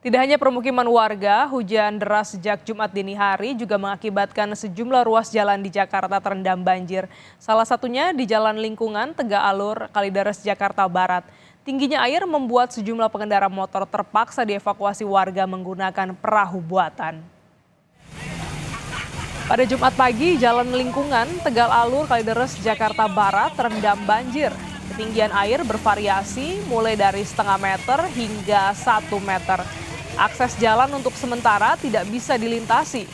Tidak hanya permukiman warga, hujan deras sejak Jumat dini hari juga mengakibatkan sejumlah ruas jalan di Jakarta terendam banjir. Salah satunya di Jalan Lingkungan, Tegak Alur, Kalideres, Jakarta Barat. Tingginya air membuat sejumlah pengendara motor terpaksa dievakuasi warga menggunakan perahu buatan. Pada Jumat pagi, Jalan Lingkungan, Tegal Alur, Kalideres, Jakarta Barat terendam banjir. Ketinggian air bervariasi mulai dari setengah meter hingga 1 meter. Akses jalan untuk sementara tidak bisa dilintasi.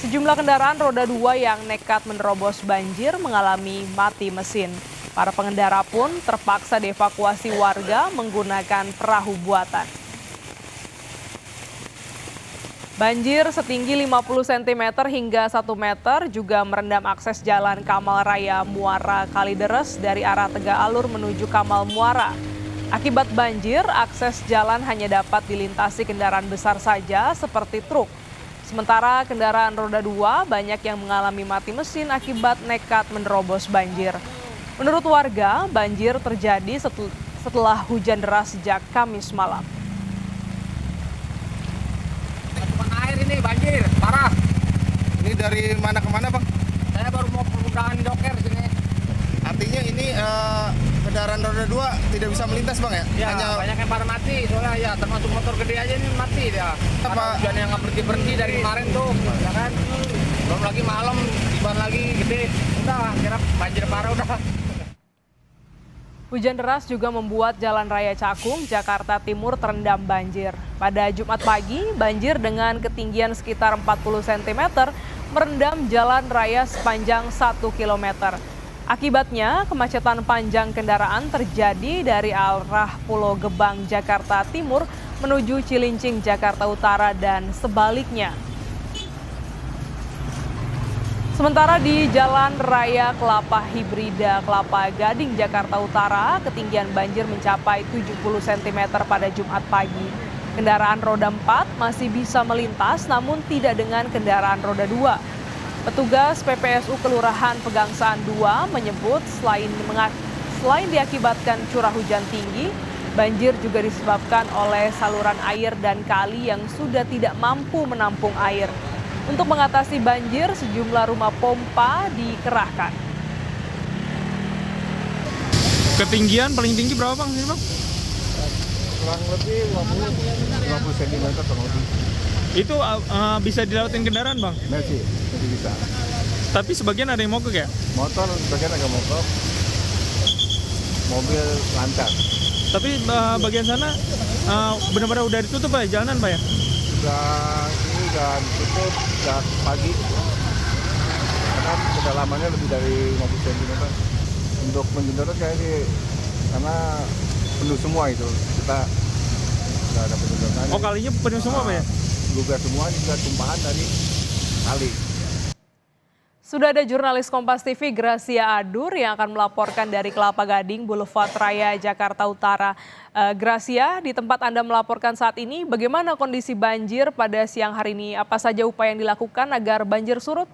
Sejumlah kendaraan roda 2 yang nekat menerobos banjir mengalami mati mesin. Para pengendara pun terpaksa dievakuasi warga menggunakan perahu buatan. Banjir setinggi 50 cm hingga 1 meter juga merendam akses jalan Kamal Raya Muara Kalideres dari arah Tegak Alur menuju Kamal Muara. Akibat banjir, akses jalan hanya dapat dilintasi kendaraan besar saja seperti truk. Sementara kendaraan roda 2 banyak yang mengalami mati mesin akibat nekat menerobos banjir. Menurut warga, banjir terjadi setelah hujan deras sejak Kamis malam. Air ini banjir, parah. Ini dari mana ke mana, Bang? Saya baru mau permukaan doker sini. Artinya ini kendaraan roda 2 tidak bisa melintas, Bang ya? Ya, banyak yang pada mati, soalnya ya termasuk motor gede aja ini mati dia. Karena hujan yang nggak berhenti dari kemarin tuh, ya kan? Belum lagi malam, tiban lagi gede. Udah, kira banjir parah udah. Hujan deras juga membuat Jalan Raya Cakung, Jakarta Timur terendam banjir. Pada Jumat pagi, banjir dengan ketinggian sekitar 40 cm merendam jalan raya sepanjang 1 km. Akibatnya, kemacetan panjang kendaraan terjadi dari arah Pulau Gebang, Jakarta Timur menuju Cilincing, Jakarta Utara dan sebaliknya. Sementara di Jalan Raya Kelapa Hibrida Kelapa Gading, Jakarta Utara, ketinggian banjir mencapai 70 cm pada Jumat pagi. Kendaraan roda 4 masih bisa melintas namun tidak dengan kendaraan roda 2. Petugas PPSU Kelurahan Pegangsaan 2 menyebut selain diakibatkan curah hujan tinggi, banjir juga disebabkan oleh saluran air dan kali yang sudah tidak mampu menampung air. Untuk mengatasi banjir, sejumlah rumah pompa dikerahkan. Ketinggian paling tinggi berapa, Bang? Ini, Bang? Kurang lebih 50 cm kurang lebih. Itu bisa dilewatin kendaraan, Bang? Masih bisa. Tapi sebagian ada yang mogok ya? Motor sebagian agak mogok, mobil lancar. Tapi bagian sana benar-benar udah ditutup Pak ya, jalanan Pak ya? Udah ditutup sejak pagi. Karena kedalamannya lebih dari 50 cm. Untuk menjendera kayak ini karena penuh semua itu. Kita nggak ada penjendera. Oh, kalinya penuh semua Pak ya? Juga semua juga tumpahan dari kali. Sudah ada jurnalis Kompas TV Gracia Adur yang akan melaporkan dari Kelapa Gading, Boulevard Raya, Jakarta Utara. Gracia, di tempat Anda melaporkan saat ini, bagaimana kondisi banjir pada siang hari ini? Apa saja upaya yang dilakukan agar banjir surut?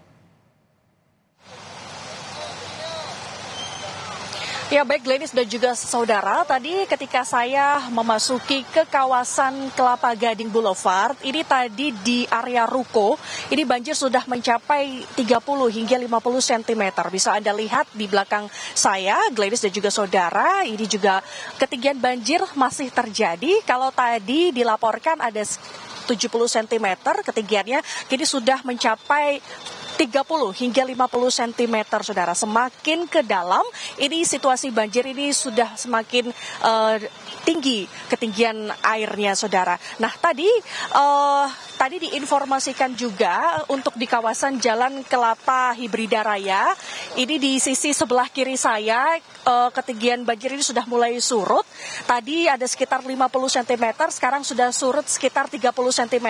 Ya baik Glenis dan juga saudara, tadi ketika saya memasuki ke kawasan Kelapa Gading Boulevard, ini tadi di area ruko, ini banjir sudah mencapai 30 hingga 50 cm. Bisa Anda lihat di belakang saya, Glenis dan juga saudara, ini juga ketinggian banjir masih terjadi. Kalau tadi dilaporkan ada 70 cm ketinggiannya, kini sudah mencapai 30 hingga 50 cm, saudara. Semakin ke dalam, ini situasi banjir ini sudah semakin tinggi ketinggian airnya, saudara. Nah, tadi diinformasikan juga untuk di kawasan Jalan Kelapa Hibrida Raya, ini di sisi sebelah kiri saya, ketinggian banjir ini sudah mulai surut. Tadi ada sekitar 50 cm, sekarang sudah surut sekitar 30 cm.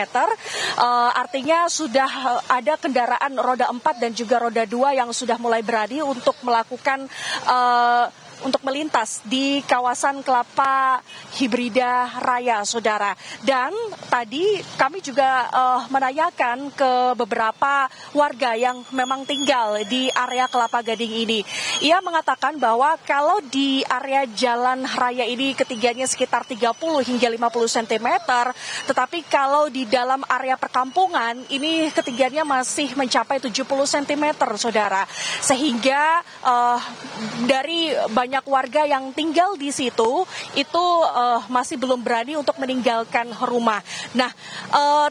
Artinya sudah ada kendaraan roda 4 dan juga roda 2 yang sudah mulai berani untuk melakukan untuk melintas di kawasan Kelapa Hibrida Raya, saudara. Dan tadi kami juga menanyakan ke beberapa warga yang memang tinggal di area Kelapa Gading ini. Ia mengatakan bahwa kalau di area jalan raya ini ketinggiannya sekitar 30 hingga 50 cm, tetapi kalau di dalam area perkampungan ini ketinggiannya masih mencapai 70 cm, saudara. Sehingga dari banyak warga yang tinggal di situ itu masih belum berani untuk meninggalkan rumah. Nah,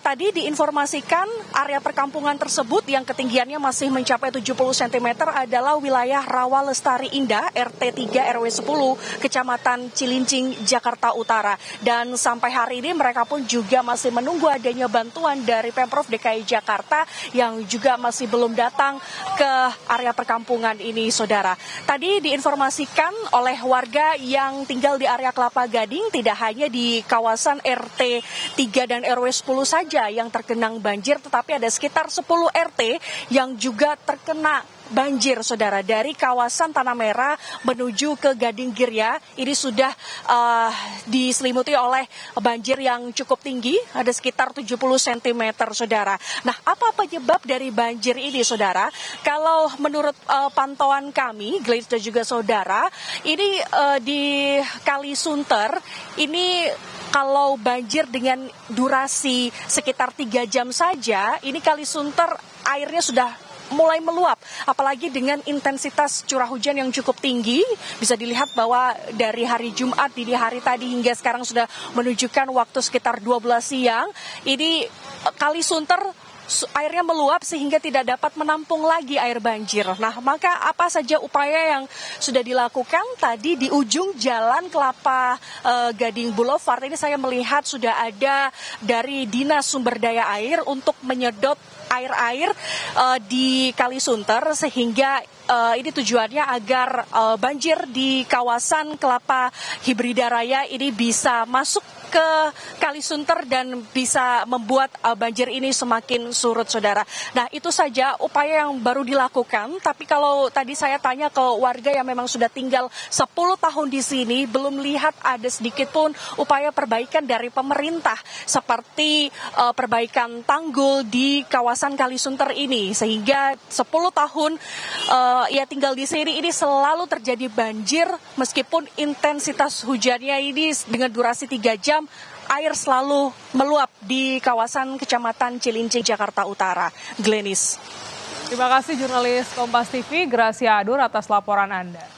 tadi diinformasikan area perkampungan tersebut yang ketinggiannya masih mencapai 70 cm adalah wilayah Rawa Lestari Indah, RT 3 RW 10, Kecamatan Cilincing, Jakarta Utara. Dan sampai hari ini mereka pun juga masih menunggu adanya bantuan dari Pemprov DKI Jakarta yang juga masih belum datang ke area perkampungan ini, saudara. Tadi diinformasikan oleh warga yang tinggal di area Kelapa Gading tidak hanya di kawasan RT 3 dan RW 10 saja yang tergenang banjir, tetapi ada sekitar 10 RT yang juga terkena banjir, saudara. Dari kawasan Tanah Merah menuju ke Gading Girya ini sudah diselimuti oleh banjir yang cukup tinggi, ada sekitar 70 cm, saudara. Nah, apa penyebab dari banjir ini, saudara? Kalau menurut pantauan kami, Gladys dan juga saudara, ini di Kali Sunter ini kalau banjir dengan durasi sekitar 3 jam saja, ini Kali Sunter airnya sudah mulai meluap, apalagi dengan intensitas curah hujan yang cukup tinggi. Bisa dilihat bahwa dari hari Jumat dini hari tadi hingga sekarang sudah menunjukkan waktu sekitar 12 siang, ini Kali Sunter airnya meluap sehingga tidak dapat menampung lagi air banjir. Nah, maka apa saja upaya yang sudah dilakukan? Tadi di ujung jalan Kelapa Gading Boulevard ini saya melihat sudah ada dari Dinas Sumber Daya Air untuk menyedot air-air di Kali Sunter, sehingga ini tujuannya agar banjir di kawasan Kelapa Hibrida Raya ini bisa masuk ke Kali Sunter dan bisa membuat banjir ini semakin surut, saudara. Nah, itu saja upaya yang baru dilakukan. Tapi kalau tadi saya tanya ke warga yang memang sudah tinggal 10 tahun di sini, belum lihat ada sedikit pun upaya perbaikan dari pemerintah seperti perbaikan tanggul di kawasan Kali Sunter ini, sehingga 10 tahun ia tinggal di sini ini selalu terjadi banjir meskipun intensitas hujannya ini dengan durasi 3 jam, air selalu meluap di kawasan Kecamatan Cilincing, Jakarta Utara. Glenis. Terima kasih jurnalis Kompas TV Gracia Adur atas laporan Anda.